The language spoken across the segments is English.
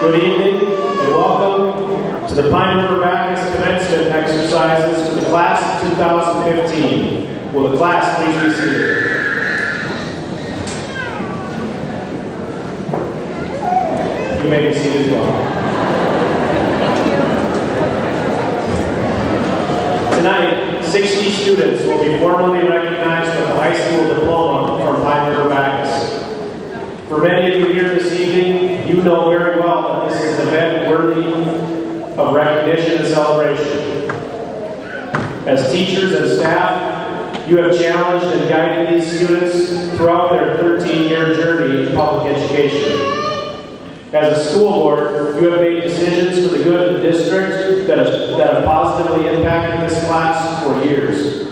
Good evening and welcome to the Pine River Baptist Commencement exercises for the class of 2015. Will the class please be seated? You may be seated as well. Tonight, 60 students will be formally recognized with a high school diploma from Pine River Baptist. For many of you here this evening, you know very well that this is an event worthy of recognition and celebration. As teachers and staff, you have challenged and guided these students throughout their 13-year journey in public education. As a school board, you have made decisions for the good of the district that have positively impacted this class for years.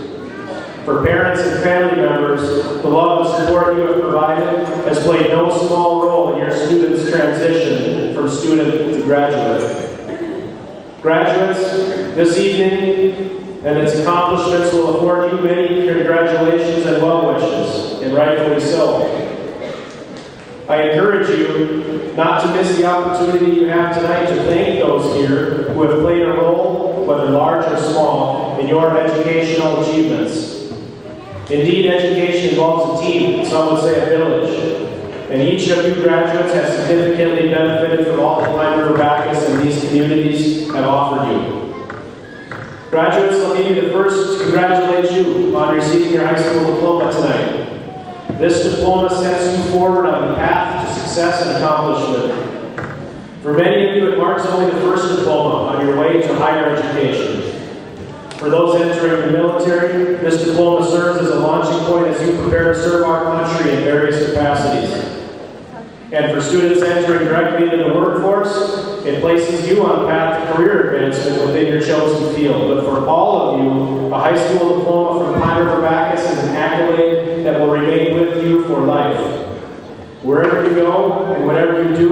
For parents and family members, the love and support you have provided has played no small role in your students' transition from student to graduate. Graduates, this evening and its accomplishments will afford you many congratulations and well wishes, and rightfully so. I encourage you not to miss the opportunity you have tonight to thank those here who have played a role, whether large or small, in your educational achievements. Indeed, education involves a team, some would say a village, and each of you graduates has significantly benefited from all that Pine River Baptist and these communities have offered you. Graduates, let me be the first to congratulate you on receiving your high school diploma tonight. This diploma sets you forward on the path to success and accomplishment. For many of you, it marks only the first diploma on your way to higher education. For those entering the military, this diploma serves as a launching point as you prepare to serve our country in various capacities. And for students entering directly into the workforce, it places you on the path to career advancement within your chosen field. But for all of you, a high school diploma from Pine River Baptist is an accolade that will remain with you for life. Wherever you go and whatever you do,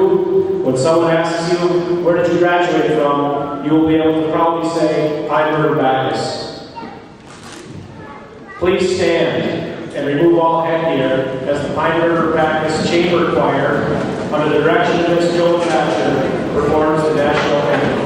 when someone asks you, where did you graduate from, you will be able to proudly say, Pine River Baptist. Please stand and remove all headgear as the Pine River Baptist Chamber Choir, under the direction of Ms. Joan Thatcher, performs the national anthem.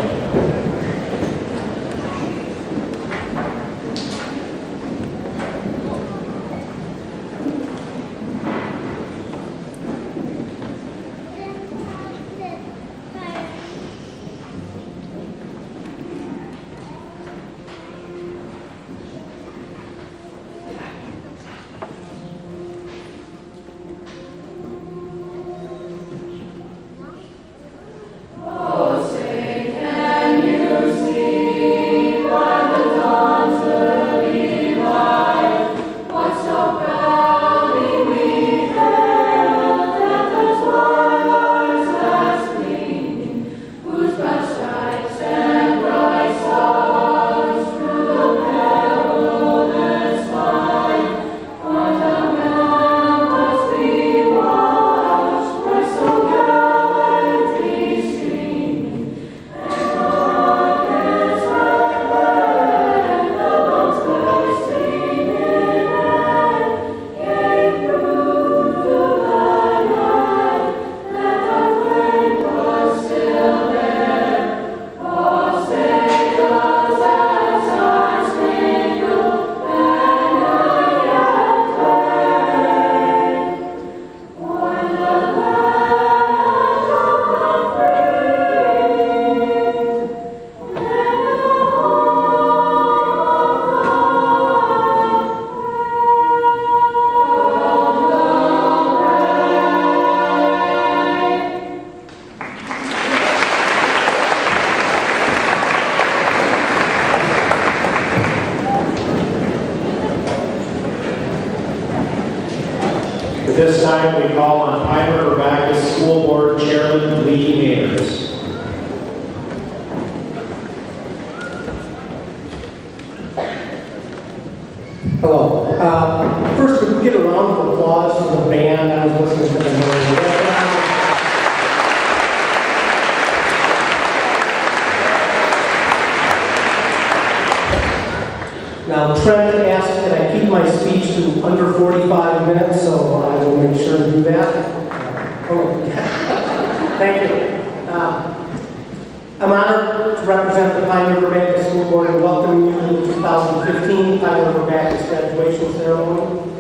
At this time, we call on Pine River Baptist School Board Chairman Lee Mayers. Hello. First, we can get a round of applause for the band. I was listening to them earlier. Now, Trent asked that I keep my speech to under 45 minutes, so I will make sure to do that. Thank you. I'm honored to represent the Pine River Baptist School Board and welcome you to the 2015 Pine River Baptist Graduation Ceremony.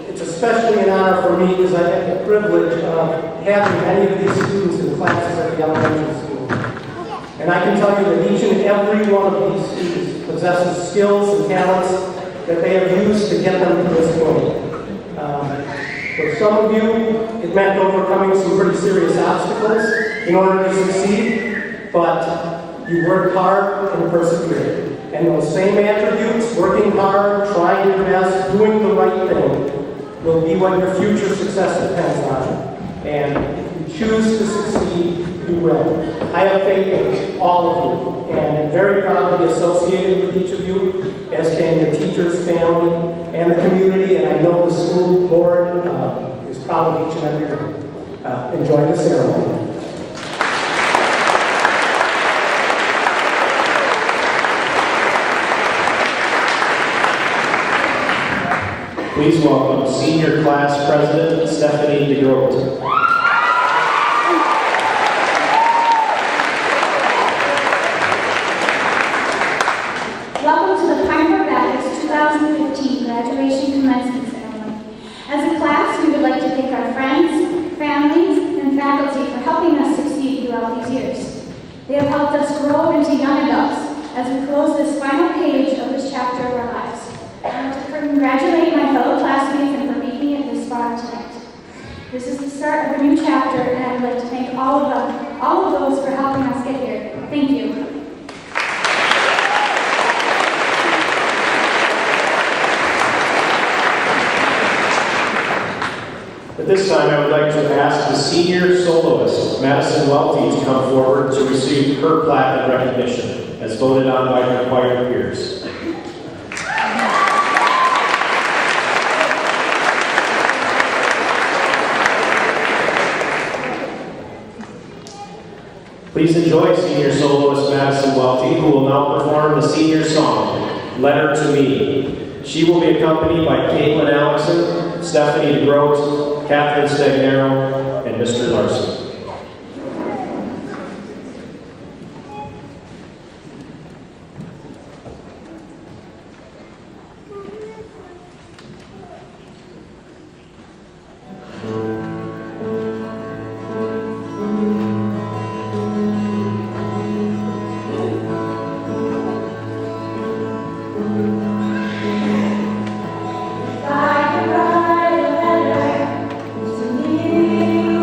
It's especially an honor for me because I have the privilege of having many of these students in classes at the elementary school. And I can tell you that each and every one of these students possesses skills and talents that they have used to get them to this point. For some of you, it meant overcoming some pretty serious obstacles in order to succeed, but you worked hard and persevered. And those same attributes, working hard, trying your best, doing the right thing, will be what your future success depends on. And if you choose to succeed, you will. I have faith in all of you, and I'm very proud to be associated with each of you, as can your teachers, family, and the community, and I know the school board is proud of each and every one. Enjoy the ceremony. Please welcome Senior Class President Stephanie DeGroat. Welcome to the Pine River Baptist 2015 Graduation Commencement Ceremony. As a class, we would like to thank our friends, families, and faculty for helping us succeed throughout these years. They have helped us grow into young adults as we close this final page of this chapter of our lives. I want to congratulate my fellow classmates and for making it this far tonight. This is the start of a new chapter, and I would like to thank all of those for helping us get here. Thank you. At this time, I would like to ask the senior soloist, Madison Welty, to come forward to receive her plaque of recognition, as voted on by her choir peers. Please enjoy senior soloist Madison Welty, who will now perform the senior song, Letter to Me. She will be accompanied by Caitlin Allison, Stephanie DeGroat, Catherine Stagnaro, and Mr. Larson. I write a letter to you.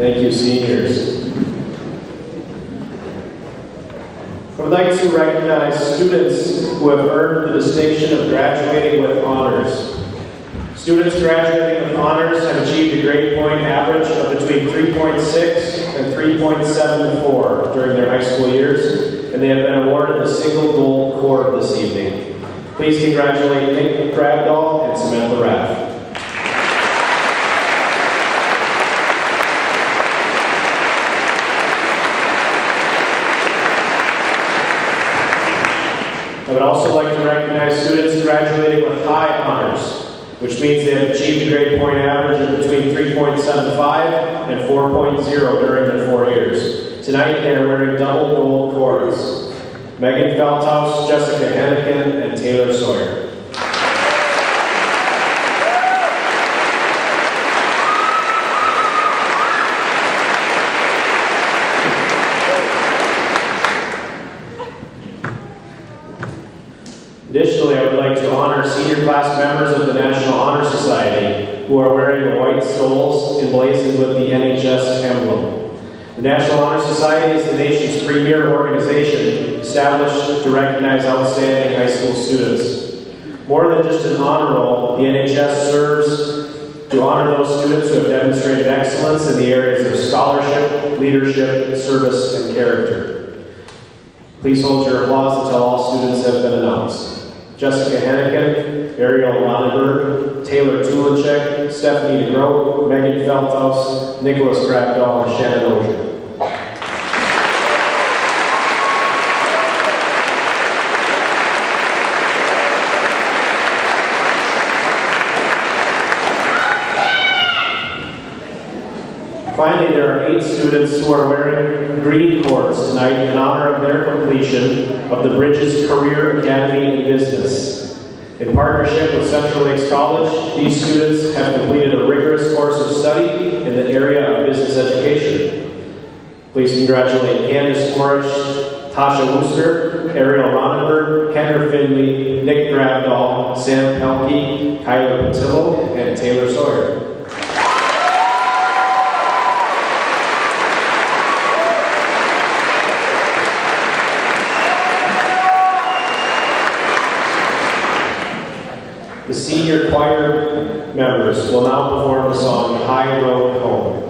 Thank you, seniors. I would like to recognize students who have earned the distinction of graduating with honors. Students graduating with honors have achieved a grade point average of between 3.6 and 3.74 during their high school years, and they have been awarded the single gold cord this evening. Please congratulate Nick Grabdahl and Samantha Raff. I would also like to recognize students graduating with high honors, which means they have achieved a grade point average of between 3.75 and 4.0 during their 4 years. Tonight, they are wearing double gold cords. Megan Feldhaus, Jessica Hennigan, and Taylor Sawyer. Additionally, I would like to honor senior class members of the National Honor Society who are wearing the white stoles emblazoned with the NHS emblem. The National Honor Society is the nation's premier organization established to recognize outstanding high school students. More than just an honor roll, the NHS serves to honor those students who have demonstrated excellence in the areas of scholarship, leadership, service, and character. Please hold your applause until all students have been announced. Jessica Hennigan, Ariel Ronenberg, Taylor Tulicek, Stephanie DeGroat, Megan Feldhaus, Nicholas Grabdahl, and Shannon Ozier. Finally, there are 8 students who are wearing green cords tonight in honor of their completion of the Bridges Career Academy in Business. In partnership with Central Lakes College, these students have completed a rigorous course of study in the area of business education. Please congratulate Candace Morris, Tasha Wooster, Ariel Ronenberg, Kendra Finley, Nick Grabdahl, Sam Pelkey, Kyler Patillo, and Taylor Sawyer. The senior choir members will now perform the song High Road Home.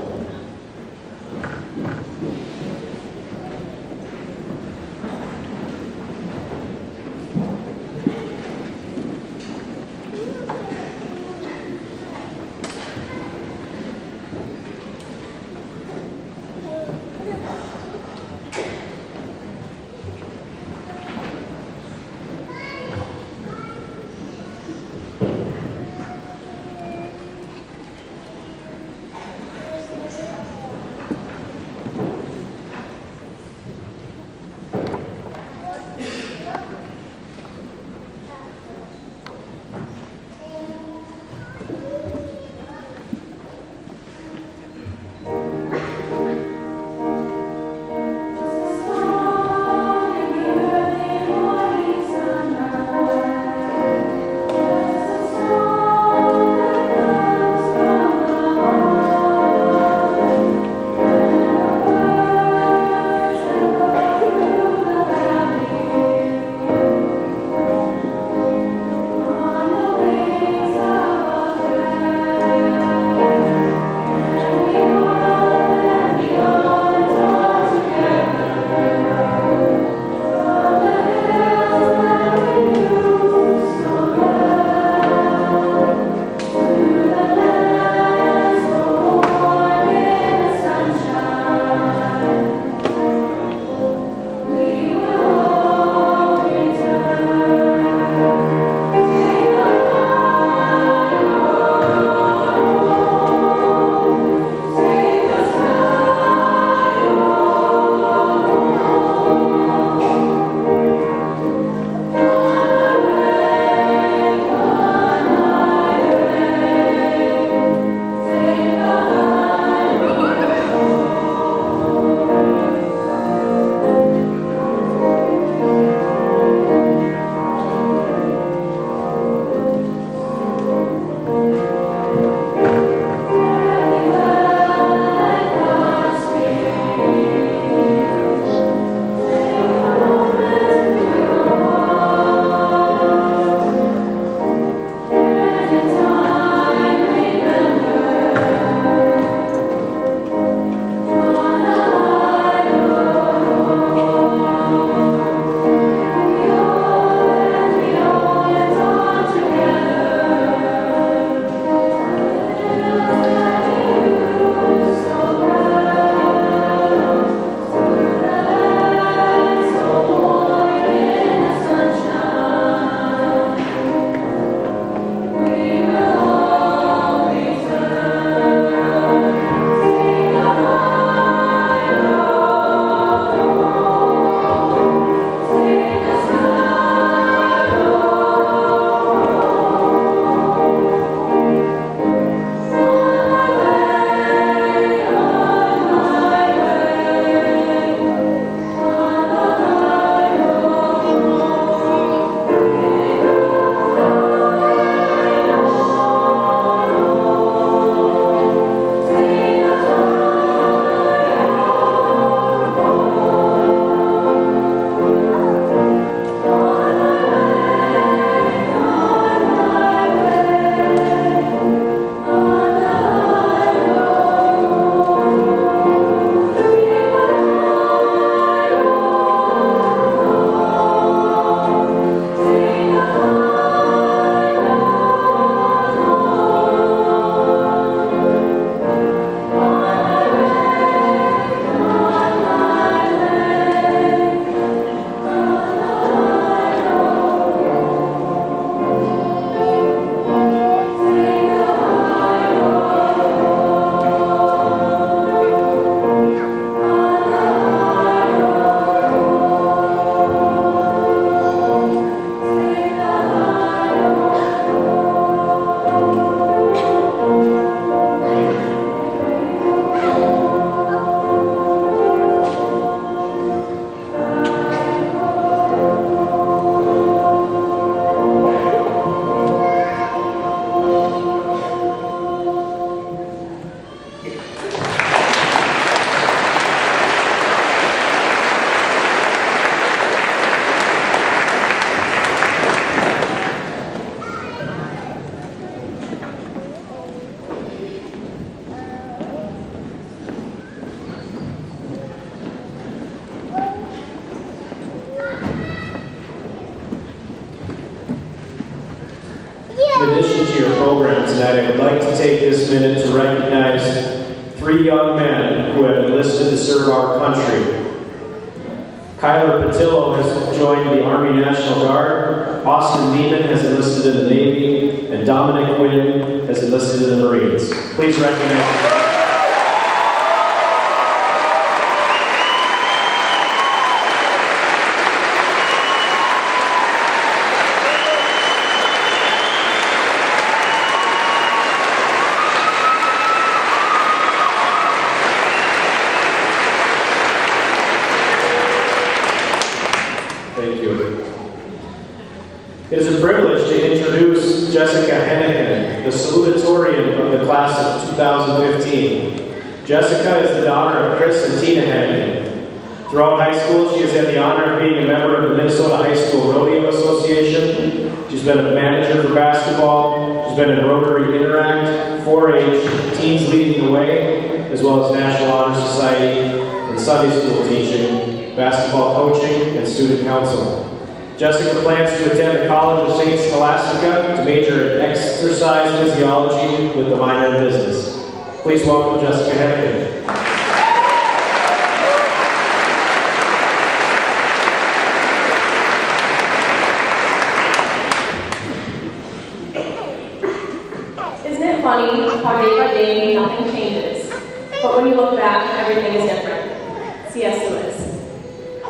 In addition to your program tonight, I would like to take this minute to recognize 3 young men who have enlisted to serve our country. Kyler Patillo has joined the Army National Guard, Austin Neiman has enlisted in the Navy, and Dominic Quinn has enlisted in the Marines. Please recognize. Thank you. It is a privilege to introduce Jessica Hennigan, the salutatorian of the class of 2015. Jessica is the daughter of Chris and Tina Hennigan. Throughout high school, she has had the honor of being a member of the Minnesota High School Rodeo Association. She's been a manager for basketball. She's been in Rotary Interact, 4-H, Teens Leading the Way, as well as National Honor Society and Sunday school teaching, basketball coaching, and student council. Jessica plans to attend the College of St. Scholastica to major in exercise physiology with a minor in business. Please welcome Jessica Hennigan. Isn't it funny how day by day nothing changes, but when you look back, everything is different? C.S. Lewis.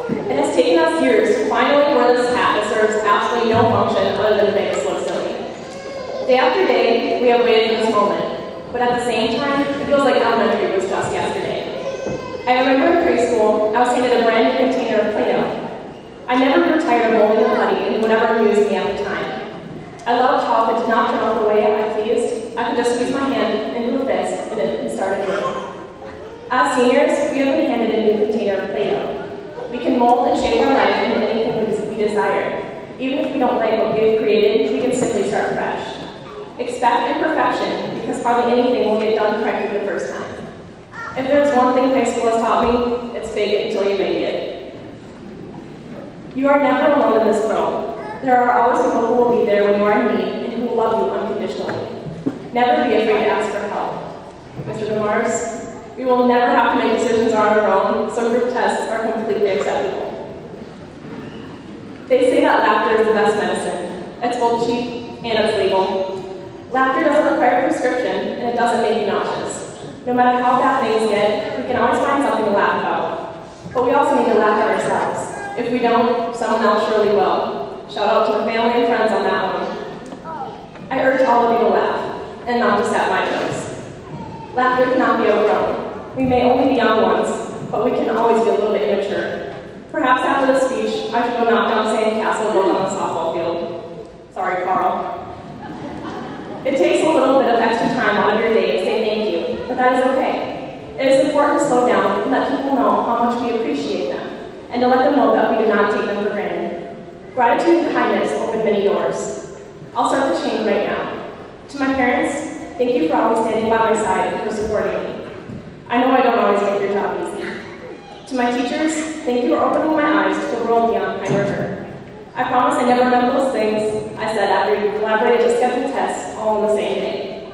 It has taken us years to finally wear this hat that serves absolutely no function other than to make us look silly. Day after day, we have waited for this moment, but at the same time, it feels like elementary was just yesterday. I remember in preschool, I was handed a brand new container of Play-Doh. I never grew tired of molding the putty and whatever amused me at the time. I loved how if it did not turn out the way I pleased, I could just squeeze my hand into a fist and it started again. As seniors, we have been handed a new container of Play-Doh. We can mold and shape our life into anything we desire. Even if we don't like what we have created, we can simply start fresh. Expect imperfection, because hardly anything will get done correctly the first time. If there's one thing high school has taught me, it's fake it until you make it. You are never alone in this world. There are always people who will be there when you are in need and who will love you unconditionally. Never be afraid to ask for help. Mr. DeMars, we will never have to make decisions on our own, so group tests are completely acceptable. They say that laughter is the best medicine. It's both cheap and it's legal. Laughter doesn't require a prescription, and it doesn't make you nauseous. No matter how bad things get, we can always find something to laugh about. But we also need to laugh at ourselves. If we don't, someone else surely will. Shout out to my family and friends on that one. I urge all of you to laugh, and not just at my jokes. Laughter cannot be outgrown. We may only be young ones, but we can always be a little bit immature. Perhaps after this speech, I should go knock down sandcastle and on the softball field. Sorry, Carl. It takes a little bit of extra time out of your day to say thank you, but that is okay. It is important to slow down and let people know how much we appreciate them, and to let them know that we do not take them for granted. Gratitude and kindness open many doors. I'll start the chain right now. To my parents, thank you for always standing by my side and for supporting me. I know I don't always make your job easy. To my teachers, thank you for opening my eyes to the world beyond Pine River. I promise I never remember those things I said after you collaborated to schedule tests all on the same day.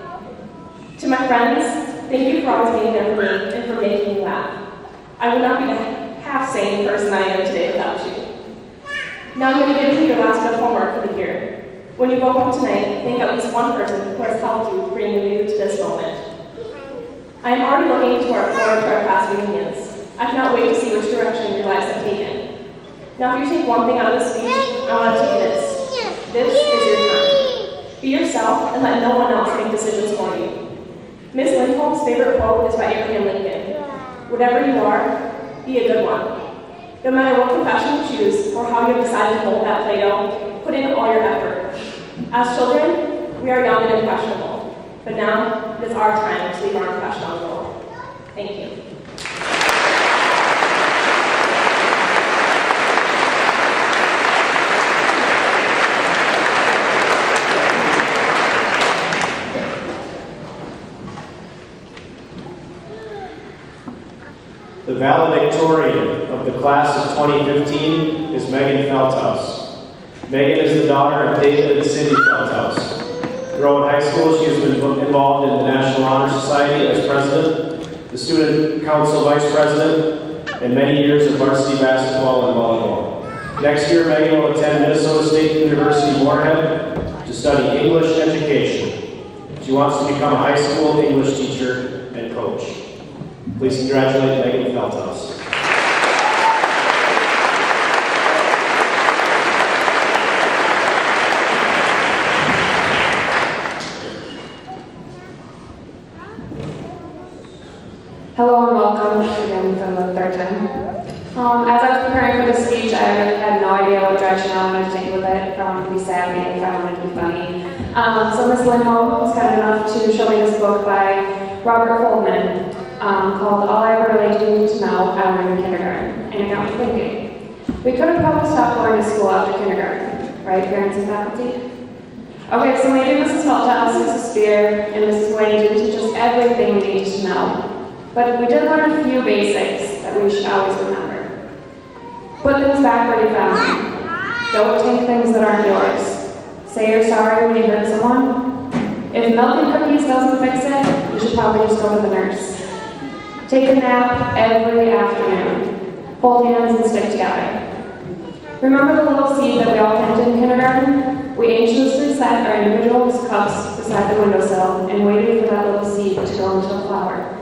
To my friends, thank you for always being there for me and for making me laugh. I would not be the half-sane person I am today without you. Now I'm going to give you your last bit of homework for the year. When you go home tonight, think at least one person who has helped you bring you to this moment. I am already looking forward to our class reunions. I cannot wait to see which direction your lives have taken. Now, if you take one thing out of this speech, I want to take this. This is your time. Be yourself and let no one else make decisions for you. Miss Lindholm's favorite quote is by Abraham Lincoln. Whatever you are, be a good one. No matter what profession you choose or how you have decided to mold that Play-Doh, put in all your effort. As children, we are young and impressionable. But now, it is our time to leave our impression on the world. Thank you. The valedictorian of the class of 2015 is Megan Feldhaus. Megan is the daughter of David and Cindy Feldhaus. Rowan High School, she has been involved in the National Honor Society as president, the Student Council vice president, and many years of varsity basketball and volleyball. Next year, Megan will attend Minnesota State University Moorhead to study English education. She wants to become a high school English teacher and coach. Please congratulate Megan Feldhaus. Hello and welcome again for the third time. As I was preparing for this speech, I really had no idea what direction I wanted to take with it, if I wanted to be savvy, if I wanted to be funny. So Ms. Lindholm was kind enough to show me this book by Robert Goldman called All I Ever Really Do Need to Know I Learned in Kindergarten, and it got me thinking. We could have probably stopped going to school after kindergarten, right, parents and faculty? Okay, so maybe Mrs. Feldhaus, Mrs. Spear, and Mrs. White didn't teach us everything we needed to know. But we did learn a few basics that we should always remember. Put things back where you found them. Don't take things that aren't yours. Say you're sorry when you hurt someone. If milk and cookies doesn't fix it, you should probably just go to the nurse. Take a nap every afternoon. Hold hands and stick together. Remember the little seed that we all planted in kindergarten? We anxiously sat our individual cups beside the windowsill and waited for that little seed to grow into a flower.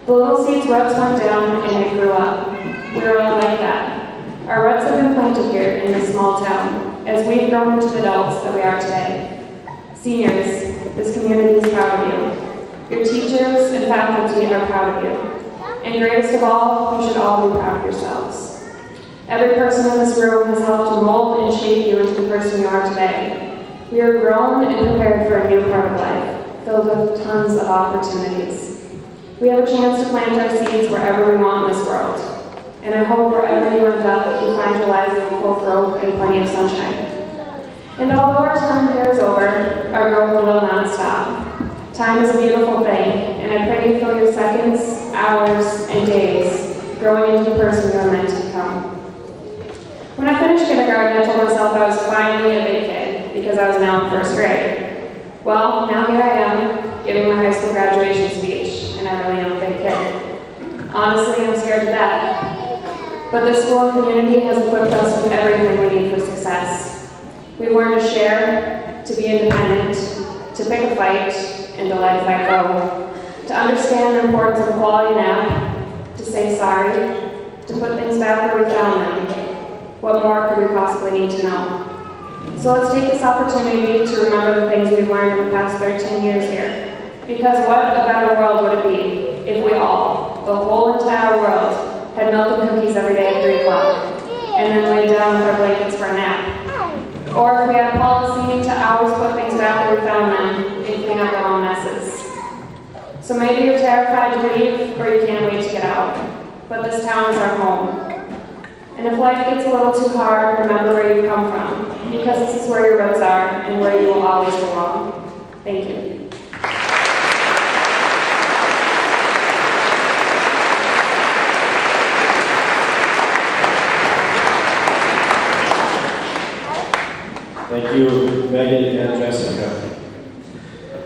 The little seed's roots went down and it grew up. We were all like that. Our roots have been planted here in this small town as we've grown into the adults that we are today. Seniors, this community is proud of you. Your teachers and faculty are proud of you. And greatest of all, you should all be proud of yourselves. Every person in this room has helped to mold and shape you into the person you are today. We are grown and prepared for a new part of life, filled with tons of opportunities. We have a chance to plant our seeds wherever we want in this world. And I hope wherever you end up, you find your life full of growth and plenty of sunshine. And although our time here is over, our growth will not stop. Time is a beautiful thing, and I pray you fill your seconds, hours, and days growing into the person you are meant to become. When I finished kindergarten, I told myself I was finally a big kid because I was now in first grade. Well, now here I am, giving my high school graduation speech, and I really am a big kid. Honestly, I'm scared to death. But this school and community has equipped us with everything we need for success. We've learned to share, to be independent, to pick a fight, and to let a fight go. To understand the importance of a quality nap, to say sorry, to put things back where we found them. What more could we possibly need to know? So let's take this opportunity to remember the things we've learned in the past 13 years here. Because what a better world would it be if we all, the whole entire world, had milk and cookies every day at 3 o'clock, and then laid down with our blankets for a nap. Or if we had a policy to always put things back where we found them and clean up our own messes. So maybe you're terrified to leave, or you can't wait to get out. But this town is our home. And if life gets a little too hard, remember where you come from, because this is where your roots are and where you will always belong. Thank you. Thank you, Megan and Jessica.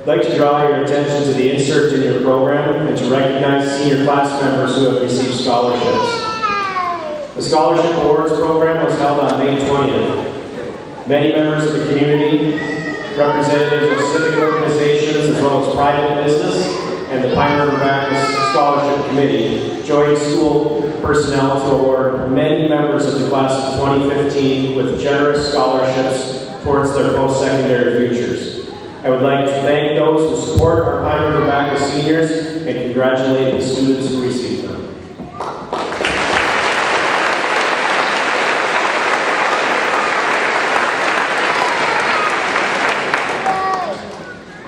I'd like to draw your attention to the insert in your program and to recognize senior class members who have received scholarships. The Scholarship Awards program was held on May 20th. Many members of the community, representatives of civic organizations, as well as private business, and the Pine River Baptist Scholarship Committee joined school personnel to award many members of the class of 2015 with generous scholarships towards their post-secondary futures. I would like to thank those who support our Pine River Baptist seniors and congratulate the students who received them.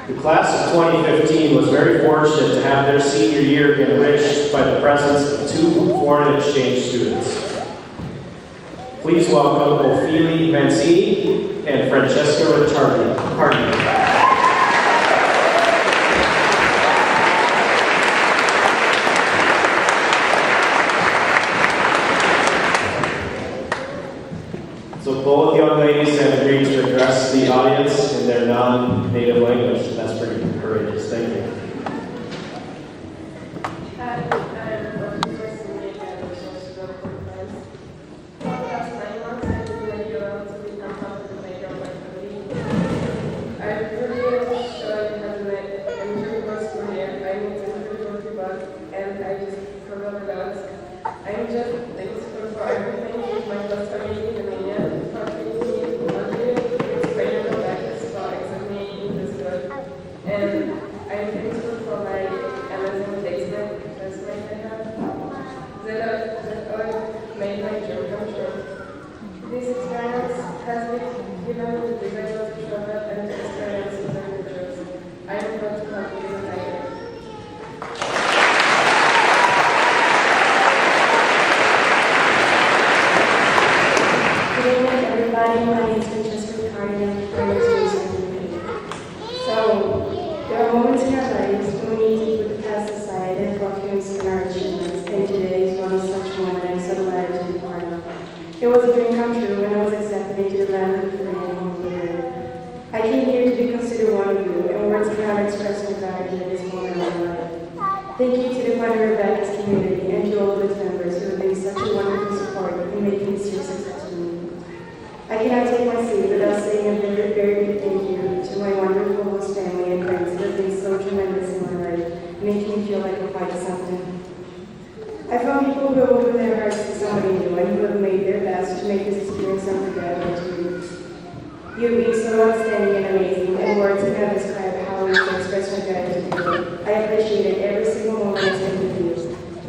The class of 2015 was very fortunate to have their senior year enriched by the presence of 2 foreign exchange students. Please welcome Ophelia Mancini and Francesca Ricciardi. So both young ladies have agreed to address the audience in their non-native language. That's pretty courageous. Thank you. I'm just thankful for everything. My first family, the media, for treating me it's great to back as well as me in this world. And I'm thankful for my Amazon placement, that's my that all made my dream come true. This experience has been given the desire to travel and to experience other cultures. I am proud to have been invited. Everybody, my name is Francesca Ricardi, I'm from So, there are moments in our lives when we need to put past aside and focus on our achievements, and today is one of such moments I'm so glad to be part of. It was a dream come true when I was accepted into the land of the free and home here. I came here to be considered one of you, and words cannot express my gratitude at this moment of my life. Thank you to the Pioneer Baptist community and to all of its members who have been such a wonderful support in making this year successful. I cannot take my seat without saying a very, very big thank you to my wonderful host family and friends who have been so tremendous in my life, making me feel like I'm quite something. I found people who have opened their hearts to somebody new and who have made their best to make this experience unforgettable to me. You have been so outstanding and amazing, and words cannot describe how I can express my gratitude today. I appreciated every single moment I spent with you.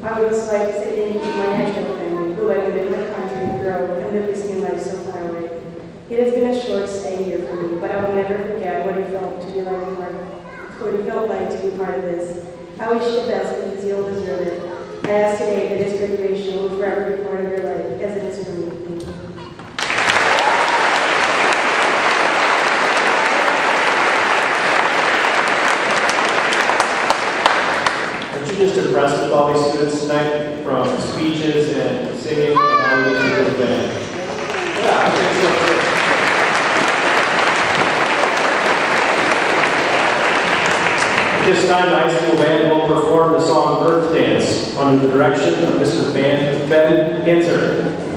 I would also like to say thank you to my natural family, who I lived in my country, grow, and live this new life so far away. It has been a short stay here for me, but I will never forget what it felt to be like what it felt like to be part of this. I wish you the best because you'll deserve it. I ask today that this graduation will forever be part of your life, as it is for me. Thank you. Aren't you just impressed with all these students tonight, from speeches and singing and now we get to the band? Yeah, I think so too. At this time, the high school band will perform the song Earth Dance under the direction of Mr. Ben Hanser.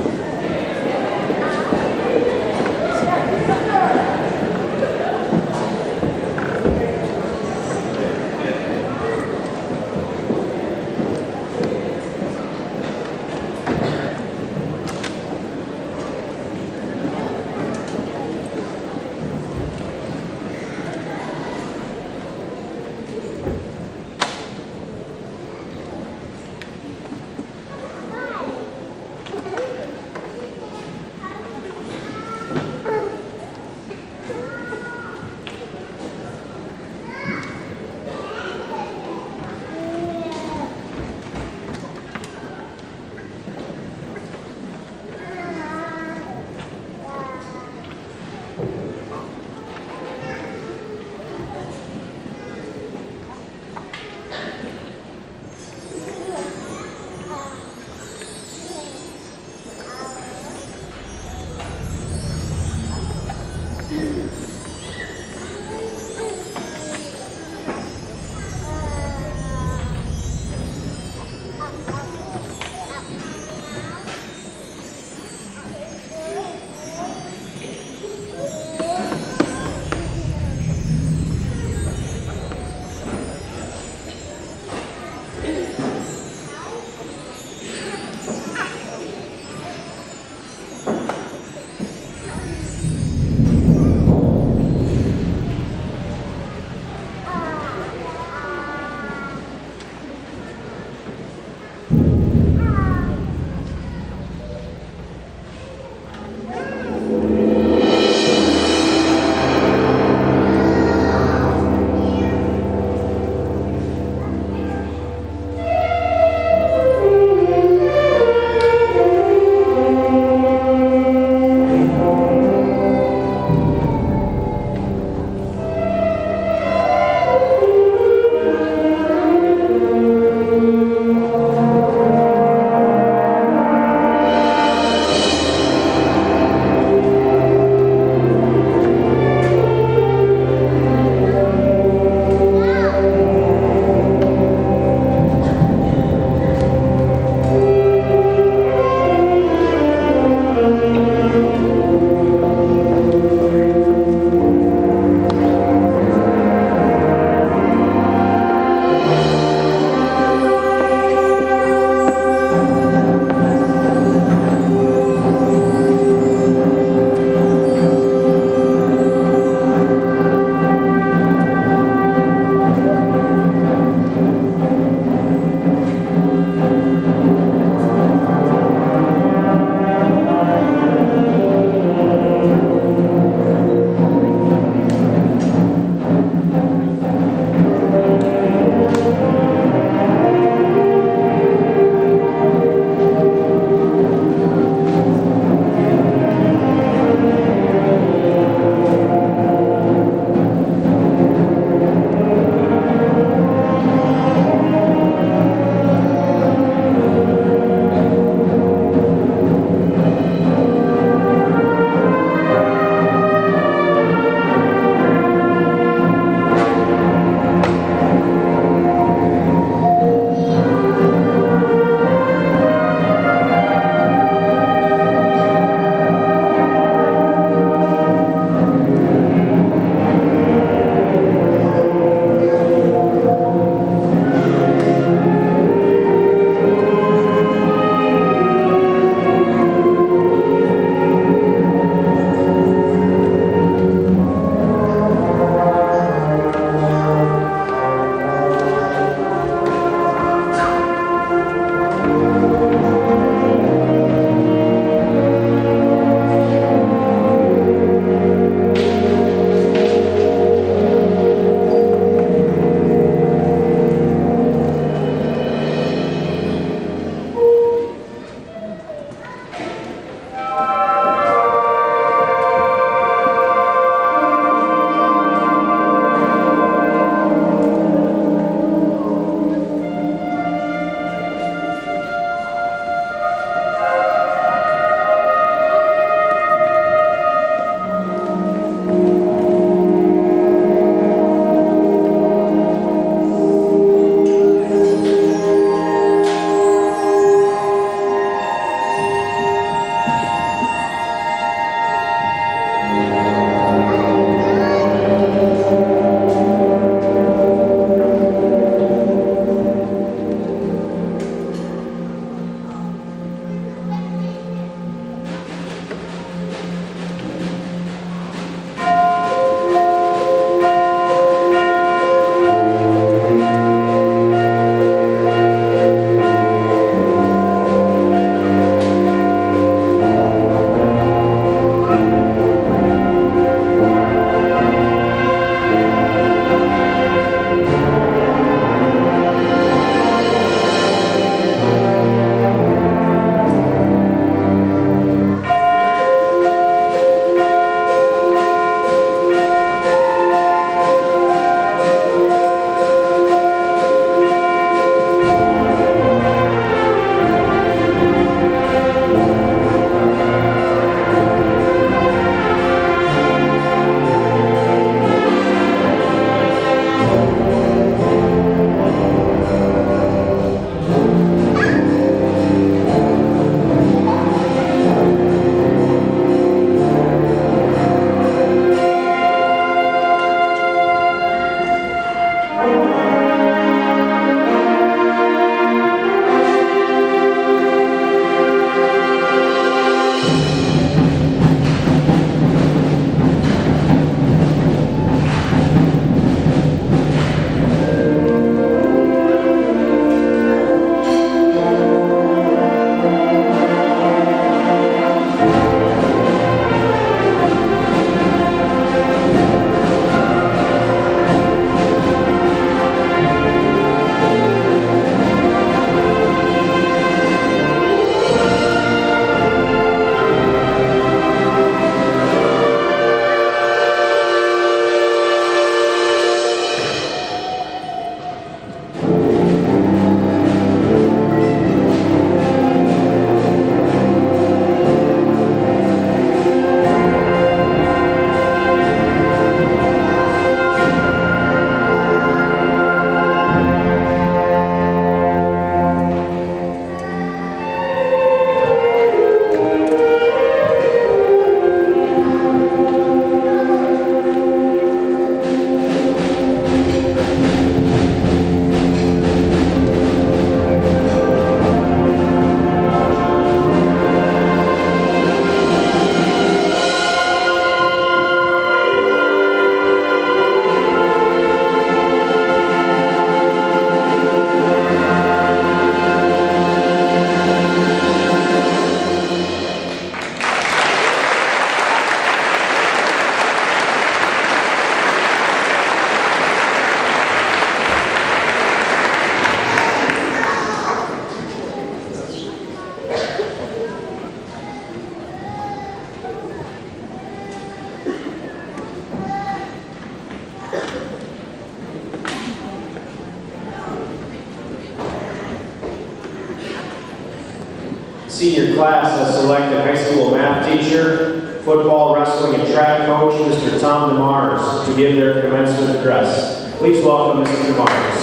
senior class has selected high school math teacher, football, wrestling, and track coach, Mr. Tom DeMars, to give their commencement address. Please welcome Mr. DeMars.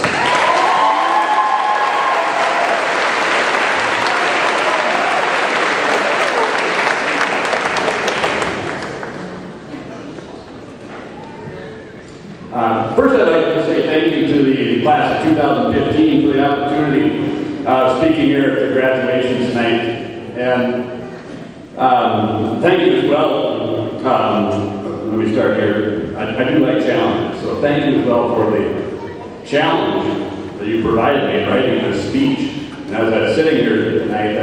First, I'd like to say thank you to the class of 2015 for the opportunity of speaking here at the graduation tonight. And thank you as well. Let me start here. I do like challenges, so thank you as well for the challenge that you provided me in writing this speech. And as I was sitting here tonight, I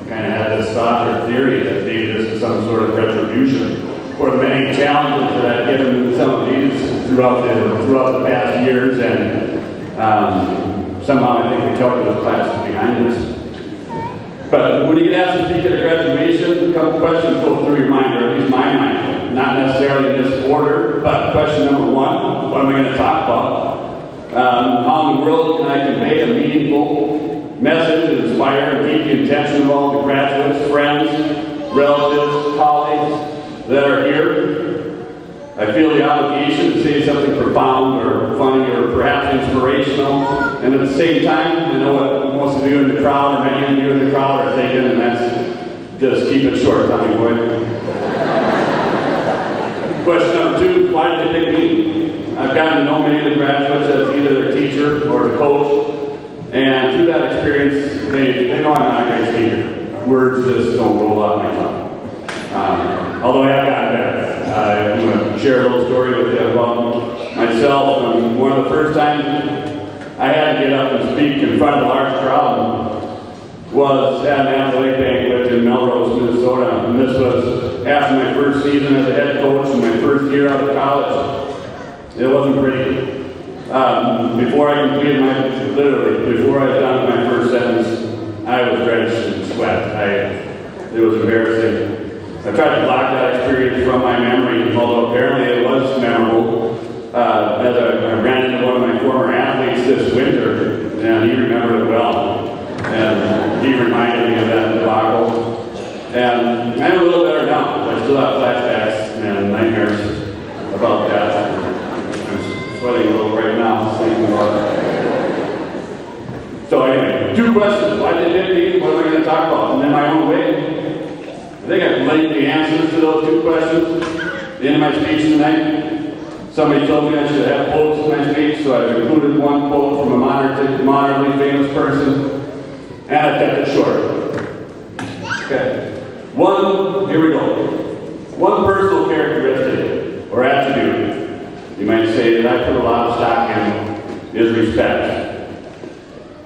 kind of had this thought or theory that maybe this is some sort of retribution for the many challenges that I've given some of these throughout the past years, and somehow I think the character of the class is behind this. But when you get asked to speak at a graduation, a couple questions go through your mind, or at least my mind. Not necessarily in this order, but question number one, what am I going to talk about? How in the world can I convey a meaningful message and inspire and keep the attention of all the graduates, friends, relatives, colleagues that are here? I feel the obligation to say something profound or funny or perhaps inspirational, and at the same time, I know what most of you in the crowd, or many of you in the crowd are thinking, and that's just keep it short, Tommy boy. Question number two, why did they pick me? I've gotten to know many of the graduates as either their teacher or the coach, and through that experience, they know I'm not a great speaker. Words just don't roll off my tongue. Although I have gotten better. I'm going to share a little story with you about myself. One of the first times I had to get up and speak in front of a large crowd was at an athletic banquet in Melrose, Minnesota. And this was after my first season as a head coach and my first year out of college. It wasn't pretty. Before I completed before I was done with my first sentence, I was drenched in sweat. It was embarrassing. I tried to block that experience from my memory, although apparently it was memorable. As I ran into one of my former athletes this winter, and he remembered it well. And he reminded me of that debacle. And I'm a little better now. I still have flashbacks and nightmares about that. I'm sweating a little right now thinking about it. So anyway, two questions. Why did they pick me? What am I going to talk about? And in my own way, I think I've laid the answers to those two questions in my speech tonight. Somebody told me I should have quotes in my speech, so I've included one quote from a moderately famous person, and I've kept it short. Okay. Here we go. One personal characteristic or attribute, you might say, that I put a lot of stock in is respect.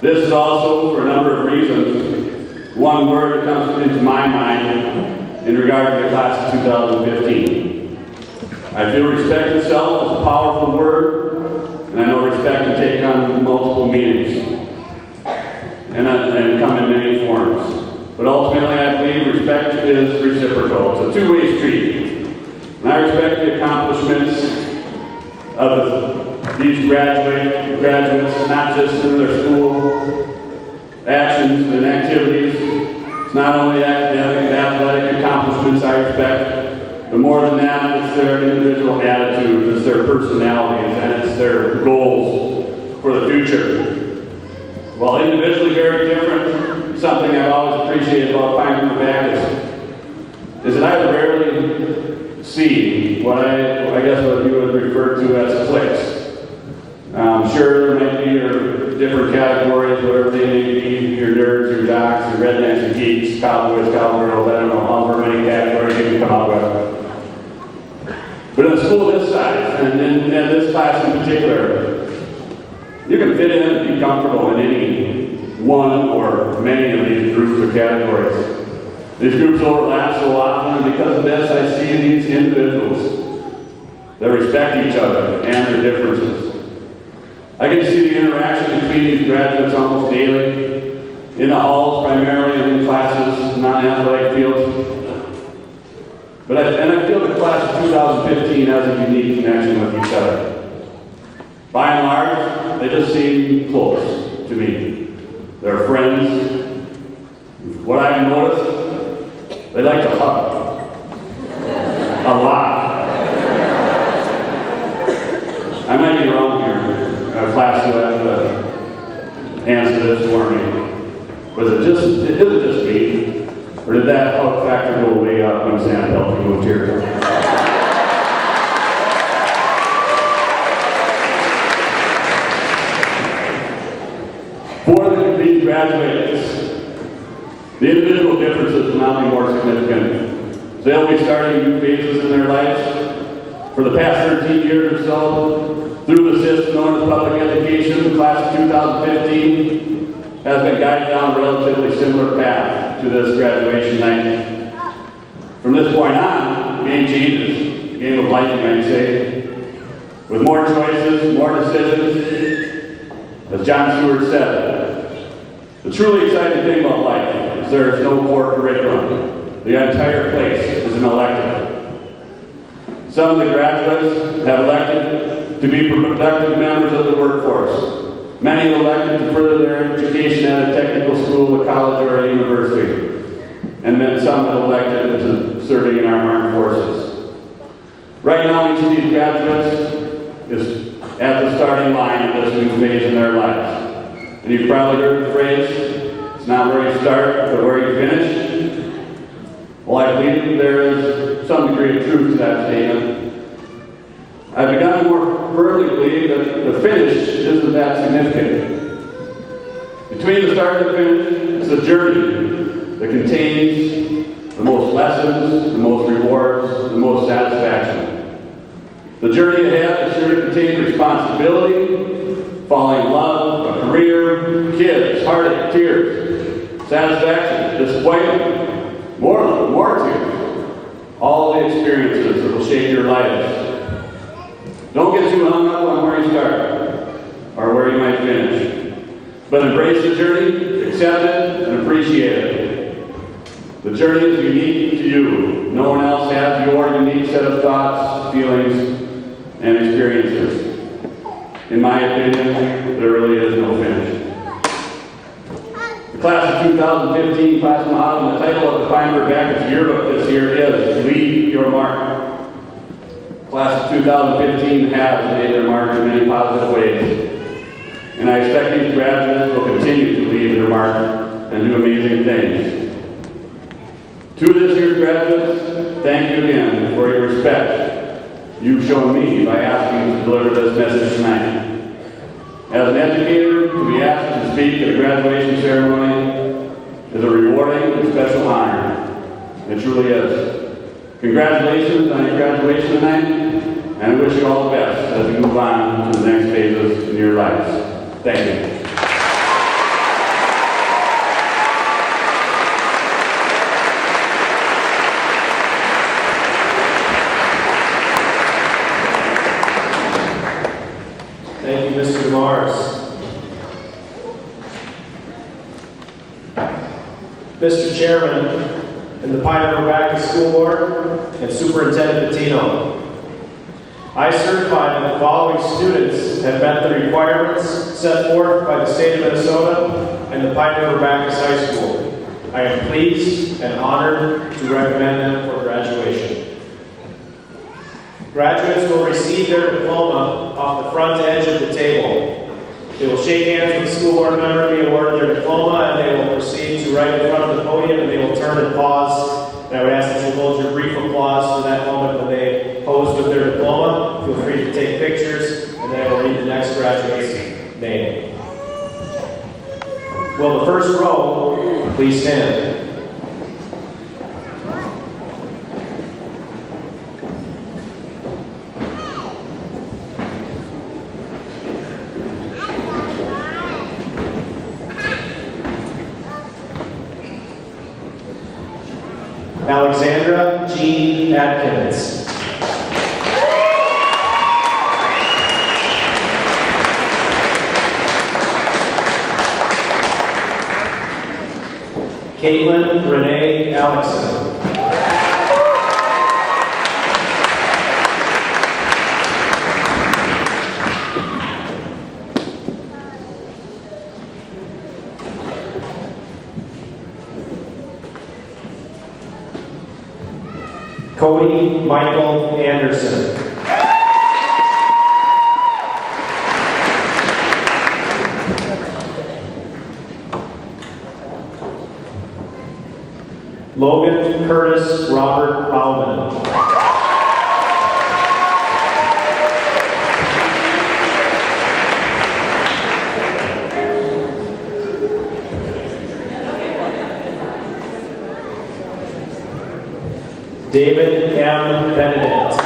This is also, for a number of reasons, one word that comes into my mind in regard to the class of 2015. I feel respect itself is a powerful word, and I know respect can take on multiple meanings and come in many forms. But ultimately, I believe respect is reciprocal. It's a two-way street. And I respect the accomplishments of these graduates, not just in their school actions and activities. It's not only academic and athletic accomplishments I respect, but more than that, it's their individual attitude, it's their personalities, and it's their goals for the future. While individually very different, something I've always appreciated about Pine River Baptist is that I rarely see what I guess what you would refer to as cliques. Sure, there might be your different categories, whatever they may be, your nerds, your jocks, your rednecks, your geeks, cowboys, cowgirls, I don't know however many categories you can come up with. But in a school this size, and in this class in particular, you can fit in and be comfortable in any one or many of these groups or categories. These groups overlap so often, and because of this, I see these individuals that respect each other and their differences. I get to see the interaction between these graduates almost daily, in the halls primarily, and in classes, non-athletic fields. But I feel the class of 2015 has a unique connection with each other. By and large, they just seem close to me. They're friends. What I've noticed They like to hug. A lot. I might be wrong here. Our class will have to answer this for me. Was it just me? Or did that hug factor go way up when Sam Pelkey moved here? For the graduates, the individual differences will now be more significant. They'll be starting new phases in their lives. For the past 13 years or so, through the system known as public education, the class of 2015 has been guided down a relatively similar path to this graduation night. From this point on, the game changes. The game of life, you might say. With more choices, more decisions, as John Stewart said, the truly exciting thing about life is there is no core curriculum. The entire place is an elective. Some of the graduates have elected to be productive members of the workforce. Many elected to further their education at a technical school, a college, or a university. And then some have elected to serving in our armed forces. Right now, each of these graduates is at the starting line of this new phase in their lives. And you've probably heard the phrase, it's not where you start, but where you finish. Well, I believe there is some degree of truth to that statement. I've begun to more firmly believe that the finish isn't that significant. Between the start and the finish, it's a journey that contains the most lessons, the most rewards, the most satisfaction. The journey ahead is sure to contain responsibility, falling in love, a career, kids, heartache, tears, satisfaction, disappointment, more tears. All the experiences that will shape your lives. Don't get too hung up on where you start or where you might finish. But embrace the journey, accept it, and appreciate it. The journey is unique to you. No one else has your unique set of thoughts, feelings, and experiences. In my opinion, there really is no finish. The class of 2015 class model, and the title of the Pioneer Baptist yearbook this year is Leave Your Mark. Class of 2015 has made their mark in many positive ways. And I expect these graduates will continue to leave their mark and do amazing things. To this year's graduates, thank you again for your respect you've shown me by asking me to deliver this message tonight. As an educator, to be asked to speak at a graduation ceremony is a rewarding and special honor. It truly is. Congratulations on your graduation tonight, and I wish you all the best as we move on to the next phases in your lives. Thank you. Thank you, Mr. Mars. Mr. Chairman, and the Pioneer Baptist School Board, and Superintendent Patino, I certify that the following students have met the requirements set forth by the state of Minnesota and the Pioneer Baptist High School. I am pleased and honored to recommend them for graduation. Graduates will receive their diploma off the front edge of the table. They will shake hands with the school board member, be awarded their diploma, and they will proceed to right in front of the podium, and they will turn and pause. And I would ask that you hold your brief applause for that moment when they pose with their diploma. Feel free to take pictures, and then I will read the next graduate's name. Will the first row please stand? Alexandra Jean Atkins. Caitlin Renee Alexson. Cody Michael Anderson. Logan Curtis Robert Bauman. David M. Benedict.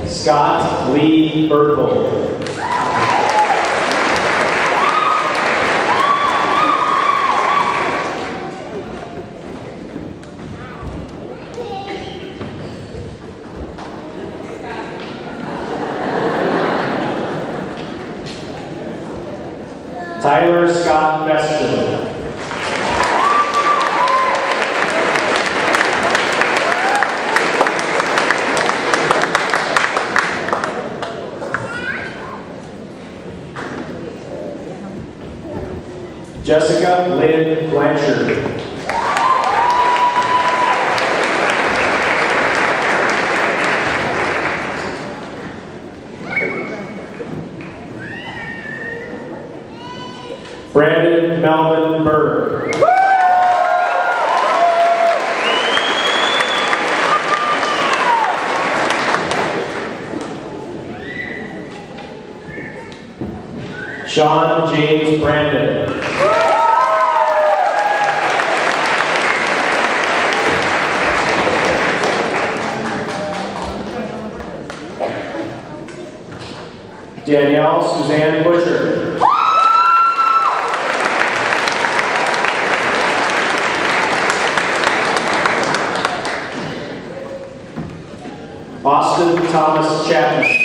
Scott Lee Berthold. Tyler Scott Beston. Jessica Lynn Blanchard. Brandon Melvin Berg. Sean James Brandon. Danielle Suzanne Busher. Austin Thomas Chapman.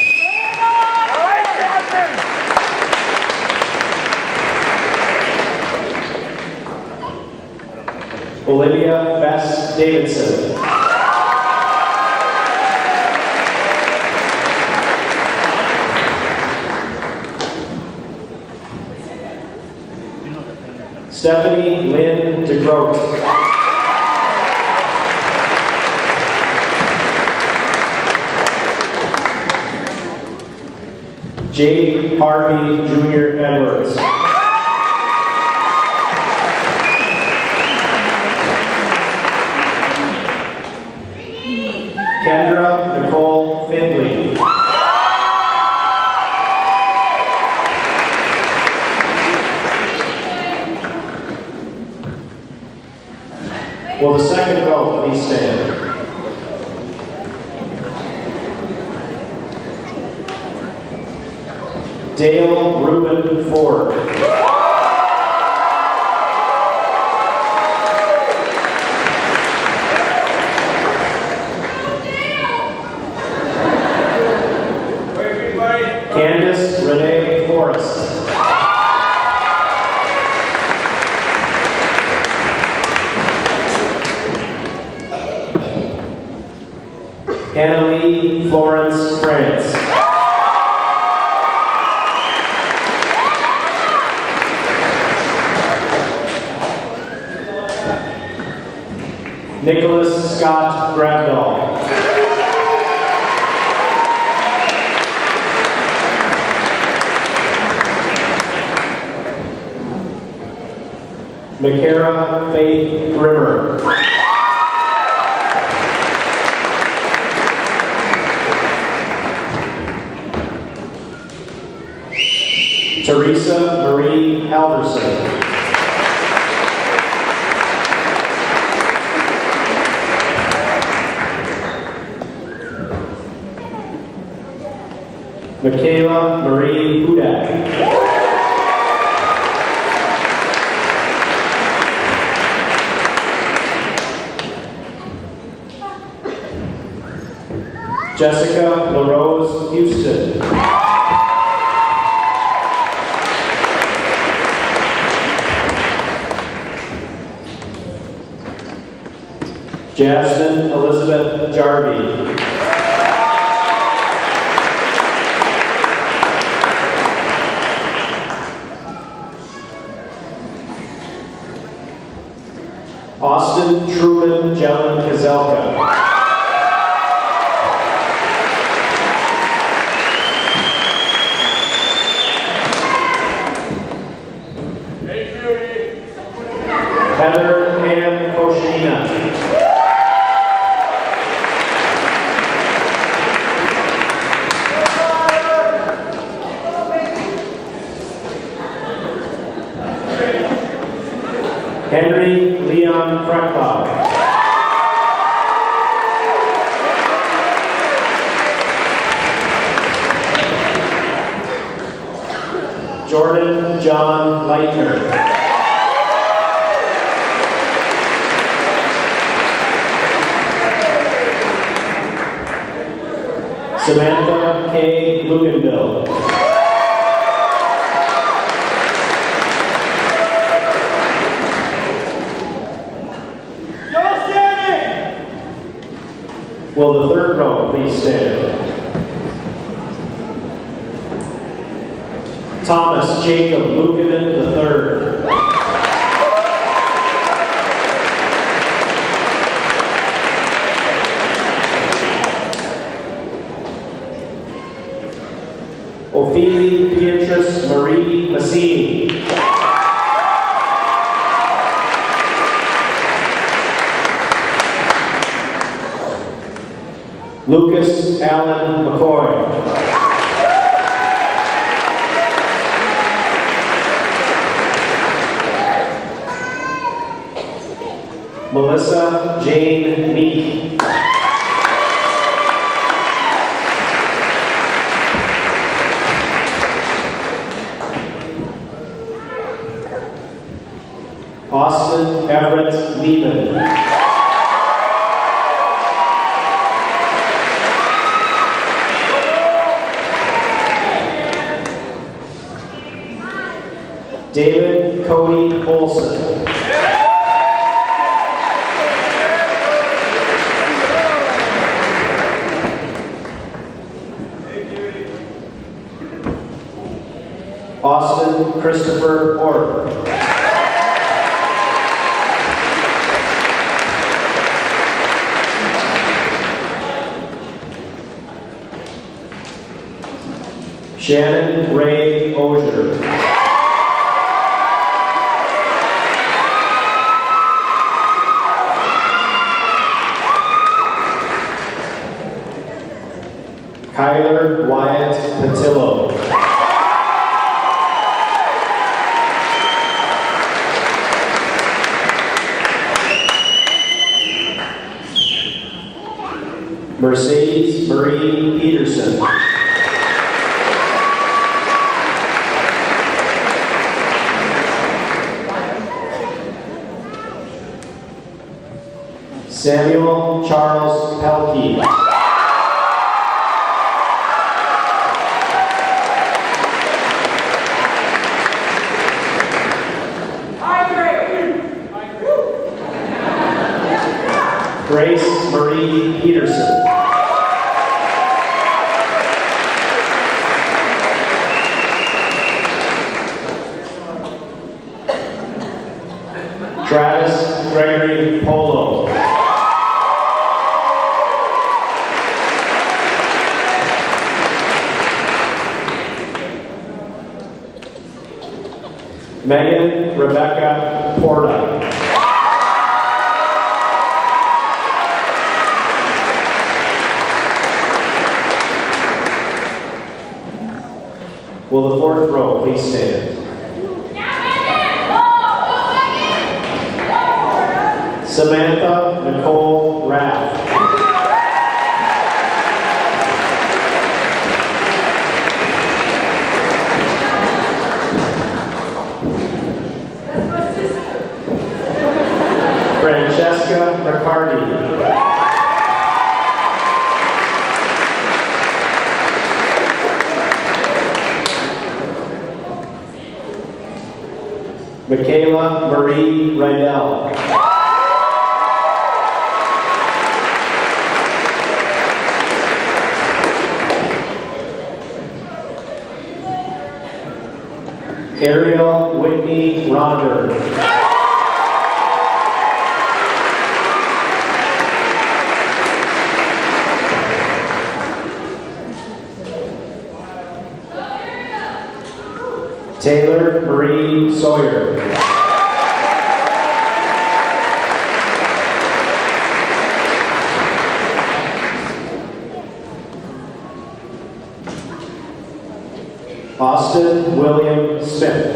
Olivia Bess Davidson. Stephanie Lynn DeGroat. Jake Harvey Jr. Edwards. Kendra Nicole Findley. Will the second vote please stand? Dale Reuben Ford. Candace Renee Forrest. Annalie Florence France. Nicholas Scott Grabdahl. McCara Faith Grimmer. Teresa Marie Halverson. Michaela Marie Hudak. Jessica LaRose Houston. Jasmine Elizabeth Jarvie. Austin Truman Jelen Kazelka. Heather Ann Koshina. Henry Leon Krekbach. Jordan John Leitner. Samantha K. Luganville. Will the third row please stand? Thomas Jacob Lukanen III. Ophelia Beatrice Marie Massini. Lucas Allen McCoy. Melissa Jane Meek. Austin Everett Lehman. David Cody Olson. Austin Christopher Orr. Shannon Ray Ozier. Kyler Wyatt Patillo. Mercedes Marie Peterson. Samuel Charles Pelkey. Grace Marie Peterson. Travis Gregory Polo. Megan Rebecca Porta. Will the fourth row please stand? Samantha Nicole Raff. Francesca Riccardi. Michaela Marie Rydell. Ariel Whitney Ronder. Taylor Marie Sawyer. Austin William Smith.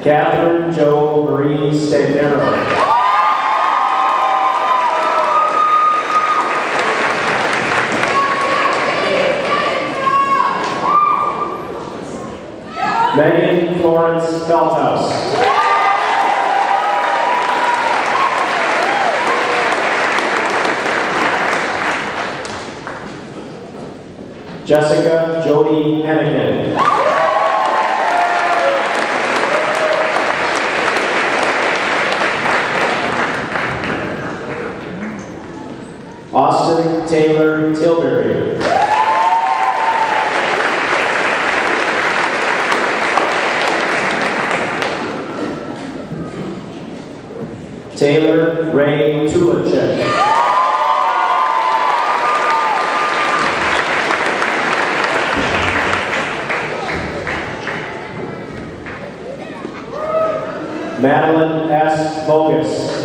Catherine Jo Marie Stagnero. Megan Florence Feldhaus. Jessica Jody Hennigan. Austin Taylor Tilbury. Taylor Ray Tulachek. Madeline S. Bogus.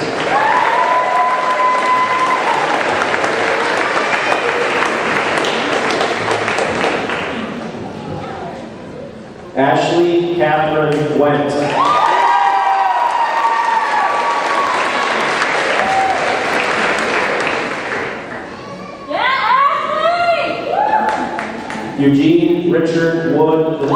Ashley Catherine Went. Eugene Richard Wood III.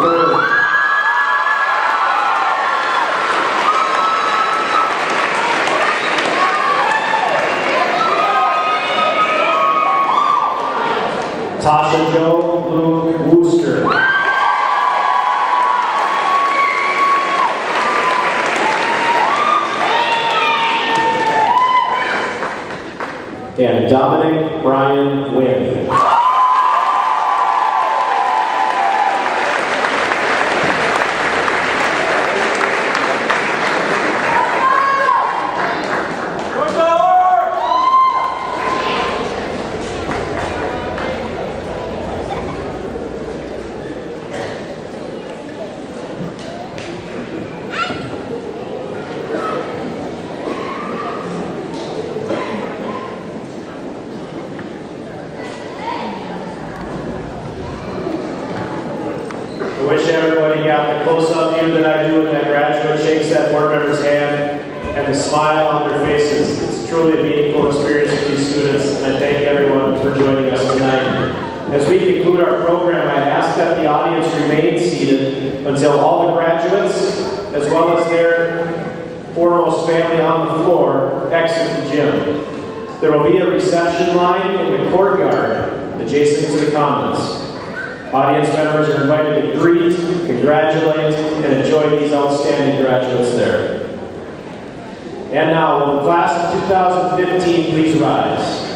Tasha Jo Luke Wooster. And Dominic Brian Wynn. I wish everybody got the close-up view that I do when that graduate shakes that board member's hand and the smile on their faces. It's truly a meaningful experience for these students, and I thank everyone for joining us tonight. As we conclude our program, I ask that the audience remain seated until all the graduates, as well as their foremost family on the floor, exit the gym. There will be a reception line in the courtyard adjacent to the commons. Audience members are invited to greet, congratulate, and enjoy these outstanding graduates there. And now, will the class of 2015 please rise?